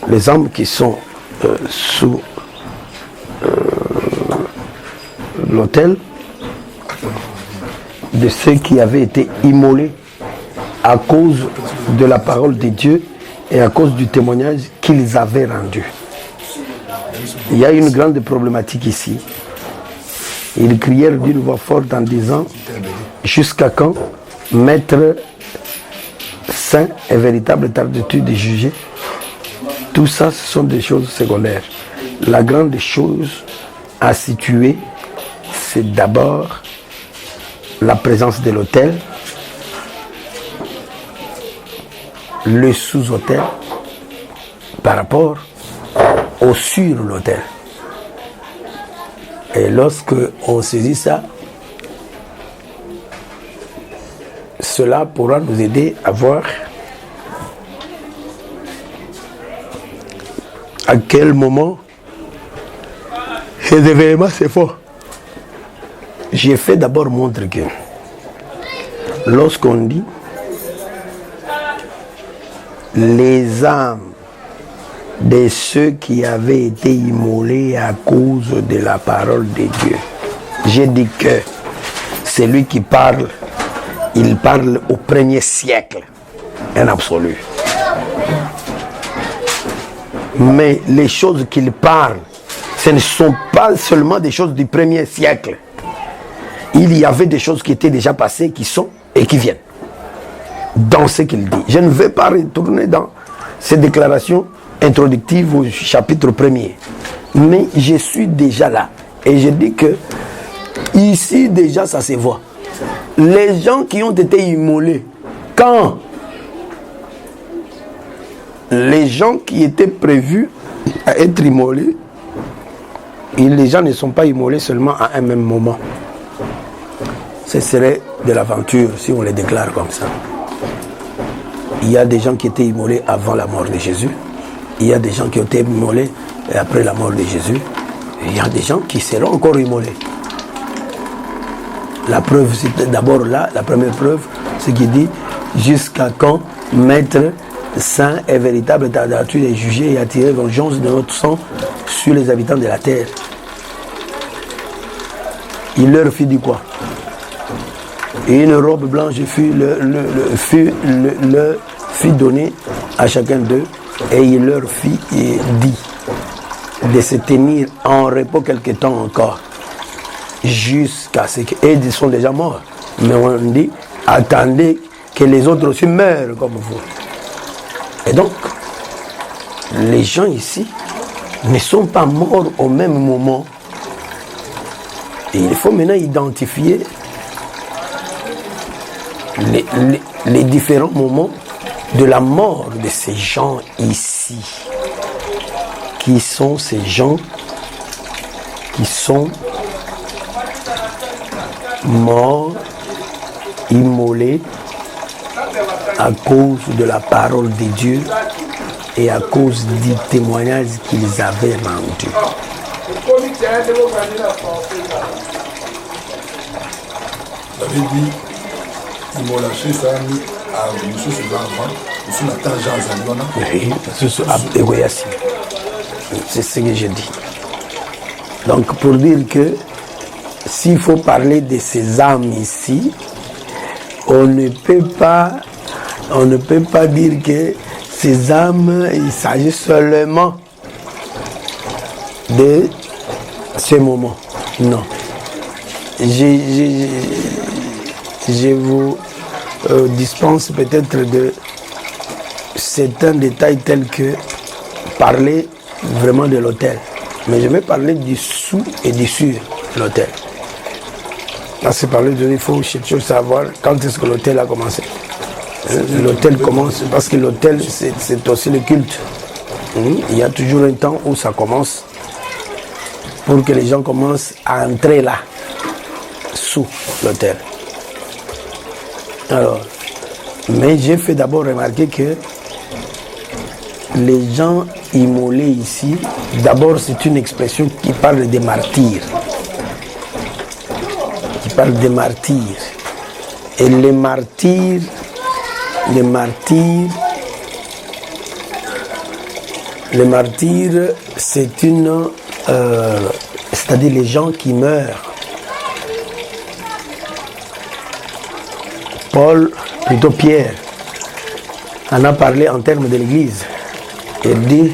les âmes qui sont sous l'autel de ceux qui avaient été immolés à cause de la parole de Dieu et à cause du témoignage qu'ils avaient rendu. Il y a une grande problématique ici. Ils crièrent d'une voix forte en disant, jusqu'à quand, Maître saint et véritable tardes-tu de juger? Tout ça, ce sont des choses secondaires. La grande chose à situer, c'est d'abord la présence de l'autel, le sous-autel par rapport au sur l'autel. Et lorsque on saisit ça, cela pourra nous aider à voir à quel moment ces événements se font. J'ai fait d'abord montrer que lorsqu'on dit les âmes de ceux qui avaient été immolés à cause de la parole de Dieu, j'ai dit que c'est lui qui parle, il parle au premier siècle, en absolu. Mais les choses qu'il parle, ce ne sont pas seulement des choses du premier siècle. Il y avait des choses qui étaient déjà passées, qui sont et qui viennent. Dans ce qu'il dit. Je ne vais pas retourner dans ces déclarations introductives au chapitre 1er. Mais je suis déjà là. Et je dis que ici déjà ça se voit. Les gens qui ont été immolés, quand les gens qui étaient prévus à être immolés, les gens ne sont pas immolés seulement à un même moment. Ce serait de l'aventure si on les déclare comme ça. Il y a des gens qui étaient immolés avant la mort de Jésus. Il y a des gens qui ont été immolés après la mort de Jésus. Il y a des gens qui seront encore immolés. La preuve, c'est d'abord là, la première preuve, c'est qu'il dit jusqu'à quand Maître saint et véritable tardes-tu de juger et attirer vengeance de notre sang sur les habitants de la terre. Il leur fit du quoi? Et une robe blanche fut donnée à chacun d'eux, et il leur fit dit de se tenir en repos quelque temps encore, jusqu'à ce que... Et ils sont déjà morts. Mais on dit, attendez que les autres aussi meurent comme vous. Et donc, les gens ici ne sont pas morts au même moment. Et il faut maintenant identifier les différents moments de la mort de ces gens ici. Qui sont ces gens qui sont morts, immolés à cause de la parole de Dieu et à cause du témoignage qu'ils avaient rendu. Vous avez dit, ils m'ont lâché ça à M. Soulavant, M. Nathan Jean Zaliona. Oui, c'est ce que je dis. Donc pour dire que s'il faut parler de ces âmes ici, on ne peut pas dire que ces âmes, il s'agit seulement de ce moment. Non. Je vous dispense peut-être de certains détails tels que parler vraiment de l'autel. Mais je vais parler du sous et du sur l'autel. Là, c'est parler de il faut chercher savoir quand est-ce que l'autel a commencé. L'autel commence parce que l'autel, c'est aussi le culte. Il y a toujours un temps où ça commence pour que les gens commencent à entrer là, sous l'autel. Alors, mais j'ai fait d'abord remarquer que les gens immolés ici, d'abord c'est une expression qui parle des martyrs. Qui parle des martyrs. Et les martyrs, c'est une... c'est-à-dire les gens qui meurent. Paul, plutôt Pierre, en a parlé en termes de l'Église. Il dit,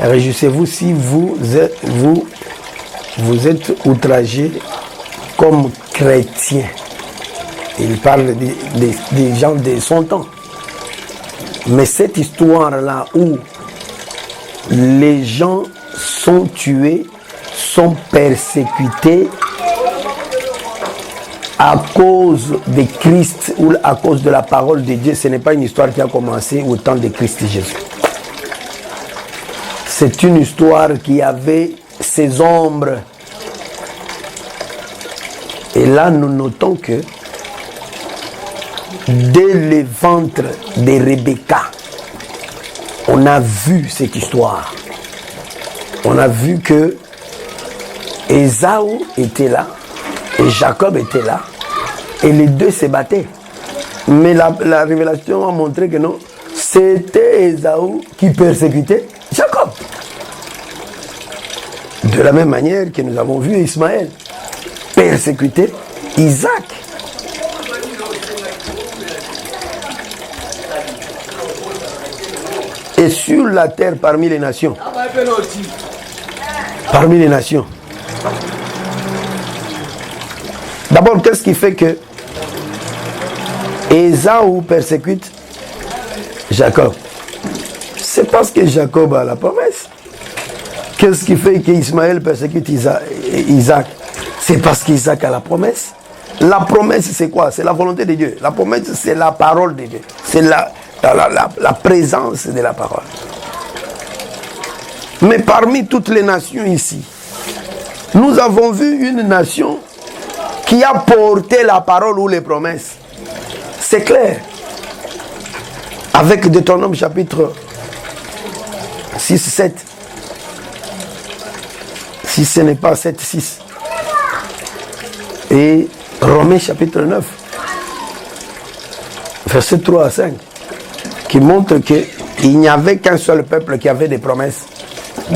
réjouissez-vous si vous êtes outragés comme chrétiens. Il parle des gens de son temps. Mais cette histoire-là où les gens sont tués, sont persécutés à cause de Christ ou à cause de la parole de Dieu, ce n'est pas une histoire qui a commencé au temps de Christ Jésus. C'est une histoire qui avait ses ombres. Et là, nous notons que dès le ventre de Rebecca, on a vu cette histoire. On a vu que Ésaü était là et Jacob était là et les deux se battaient. Mais la révélation a montré que non, c'était Ésaü qui persécutait Jacob. De la même manière que nous avons vu Ismaël persécuter Isaac. Et sur la terre parmi les nations. Parmi les nations. D'abord, qu'est-ce qui fait que Ésaü persécute Jacob? C'est parce que Jacob a la promesse. Qu'est-ce qui fait qu'Ismaël persécute Isaac? C'est parce qu'Isaac a la promesse. La promesse, c'est quoi? C'est la volonté de Dieu. La promesse, c'est la parole de Dieu. C'est la présence de la parole. Mais parmi toutes les nations ici, nous avons vu une nation qui a porté la parole ou les promesses. C'est clair. Avec Deutéronome chapitre 6, 7. Si ce n'est pas 7, 6. Et Romains chapitre 9. Verset 3 à 5. Qui montre qu'il n'y avait qu'un seul peuple qui avait des promesses.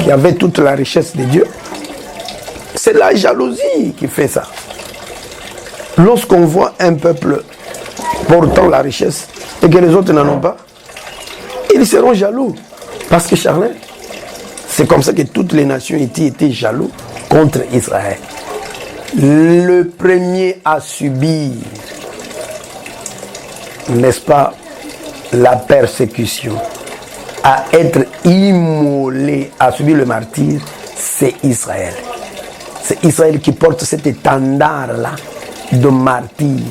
Qui avait toute la richesse de Dieu. C'est la jalousie qui fait ça. Lorsqu'on voit un peuple portant la richesse et que les autres n'en ont pas, ils seront jaloux. Parce que charnel, c'est comme ça que toutes les nations étaient jaloux contre Israël. Le premier à subir, n'est-ce pas, la persécution, à être immolé, à subir le martyre, c'est Israël. C'est Israël qui porte cet étendard-là de martyr,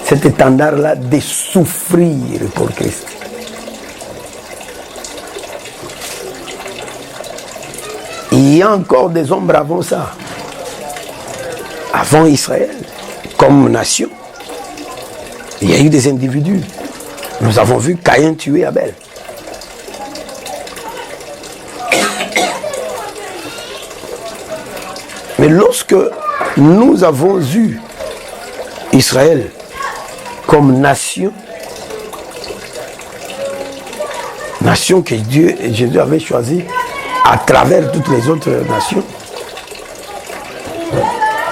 cet étendard-là de souffrir pour Christ. Il y a encore des ombres avant ça. Avant Israël, comme nation, il y a eu des individus. Nous avons vu Caïn tuer Abel. Mais lorsque nous avons eu Israël comme nation, nation que Jésus avait choisie à travers toutes les autres nations,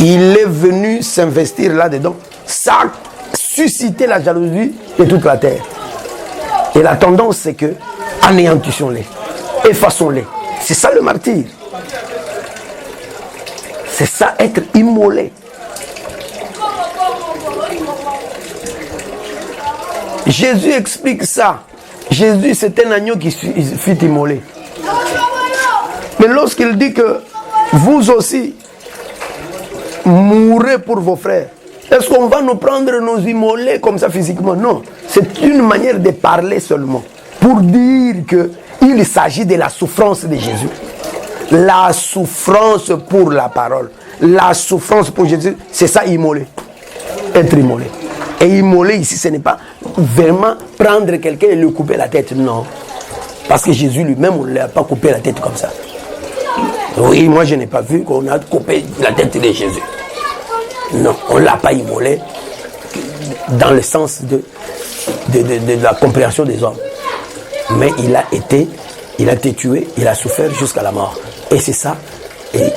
il est venu s'investir là-dedans. Ça a suscité la jalousie de toute la terre. Et la tendance, c'est que anéantissons-les, effaçons-les. C'est ça le martyr. C'est ça, être immolé. Jésus explique ça. Jésus, c'est un agneau qui fut immolé. Mais lorsqu'il dit que vous aussi mourrez pour vos frères, Est-ce qu'on va nous prendre, nous immoler comme ça physiquement? Non. C'est une manière de parler seulement. Pour dire qu'il s'agit de la souffrance de Jésus. La souffrance pour la parole. La souffrance pour Jésus, c'est ça immoler. Être immolé. Et immoler ici, ce n'est pas vraiment prendre quelqu'un et lui couper la tête. Non. Parce que Jésus lui-même, on ne lui a pas coupé la tête comme ça. Oui, moi je n'ai pas vu qu'on a coupé la tête de Jésus. Non, on ne l'a pas immolé dans le sens de la compréhension des hommes. Mais il a été tué, il a souffert jusqu'à la mort. Et c'est ça, et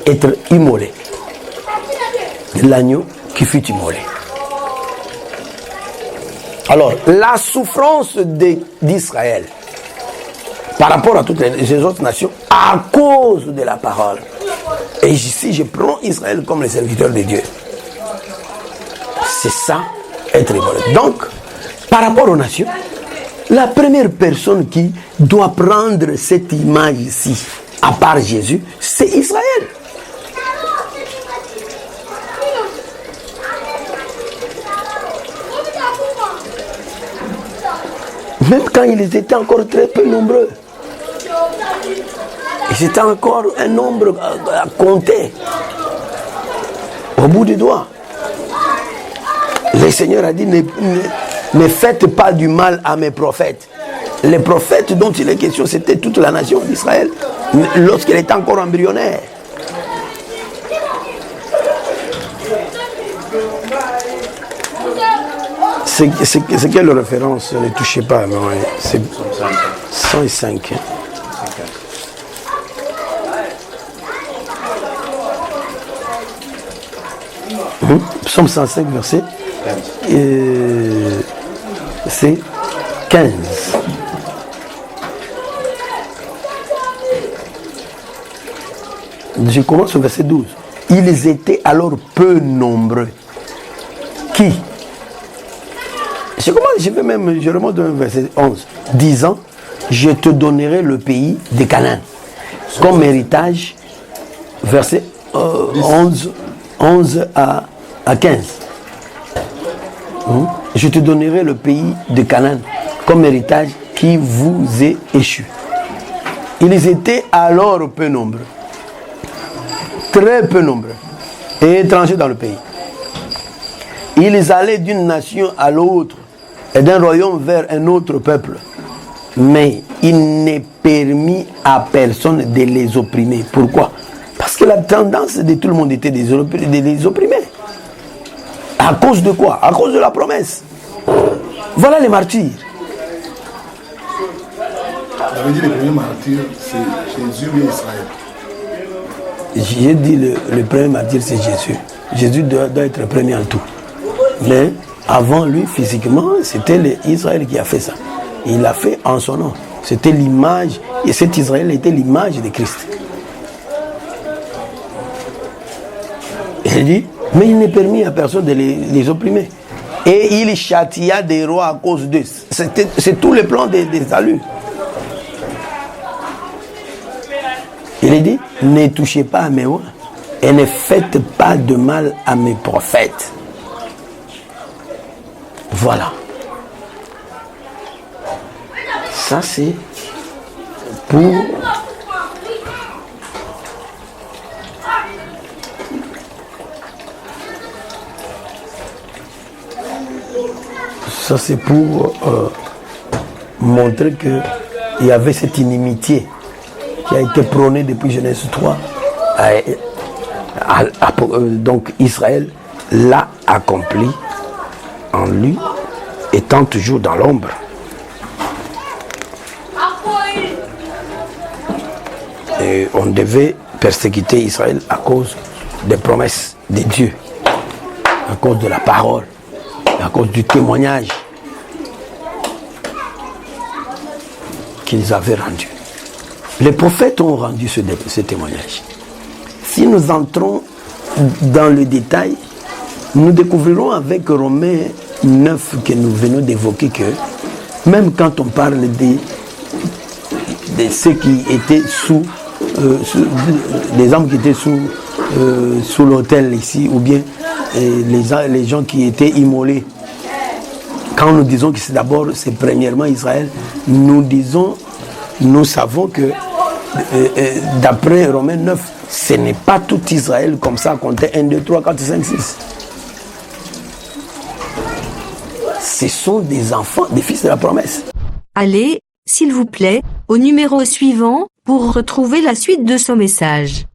être immolé. L'agneau qui fut immolé. Alors, la souffrance d'Israël par rapport à toutes les autres nations, à cause de la parole. Et ici, je prends Israël comme le serviteur de Dieu. C'est ça, être immolé. Donc, par rapport aux nations, la première personne qui doit prendre cette image ici, à part Jésus, c'est Israël. Même quand ils étaient encore très peu nombreux. Et c'était encore un nombre à compter. Au bout du doigt. Le Seigneur a dit, ne faites pas du mal à mes prophètes. Les prophètes dont il est question, c'était toute la nation d'Israël, lorsqu'elle était encore embryonnaire. C'est quelle référence? Ne touchez pas, c'est 105. Psaume 105, verset. C'est 15. Je commence au verset 12. Ils étaient alors peu nombreux. Qui? Je remonte au verset 11. Disant, je te donnerai le pays de Canaan comme héritage. Verset 11 à 15. Je te donnerai le pays de Canaan comme héritage qui vous est échu. Ils étaient alors peu nombreux. Très peu nombreux. Et étrangers dans le pays. Ils allaient d'une nation à l'autre et d'un royaume vers un autre peuple. Mais il n'est permis à personne de les opprimer. Pourquoi? Parce que la tendance de tout le monde était de les opprimer. À cause de quoi? À cause de la promesse. Voilà les martyrs. Vous avez dit les premiers martyrs, c'est Jésus et Israël. J'ai dit le premier martyr, c'est Jésus. Jésus doit être le premier en tout. Mais avant lui, physiquement, c'était Israël qui a fait ça. Il l'a fait en son nom. C'était l'image, et cet Israël était l'image de Christ. Il dit, mais il n'est permis à personne de les opprimer. Et il châtia des rois à cause d'eux. C'est tout le plan des saluts. Il dit, ne touchez pas à mes rois et ne faites pas de mal à mes prophètes. Voilà. Ça c'est pour montrer qu'il y avait cette inimitié qui a été prônée depuis Genèse 3. Donc Israël l'a accompli en lui, étant toujours dans l'ombre. Et on devait persécuter Israël à cause des promesses de Dieu, à cause de la parole, à cause du témoignage qu'ils avaient rendu. Les prophètes ont rendu ce témoignage. Si nous entrons dans le détail, nous découvrirons avec Romains 9 que nous venons d'évoquer que même quand on parle de ceux qui étaient des hommes qui étaient sous sous l'autel ici, ou bien les gens qui étaient immolés. Quand nous disons que c'est premièrement Israël, nous savons que d'après Romains 9, ce n'est pas tout Israël comme ça, compter 1, 2, 3, 4, 5, 6. Ce sont des enfants, des fils de la promesse. Allez, s'il vous plaît, au numéro suivant, pour retrouver la suite de ce message.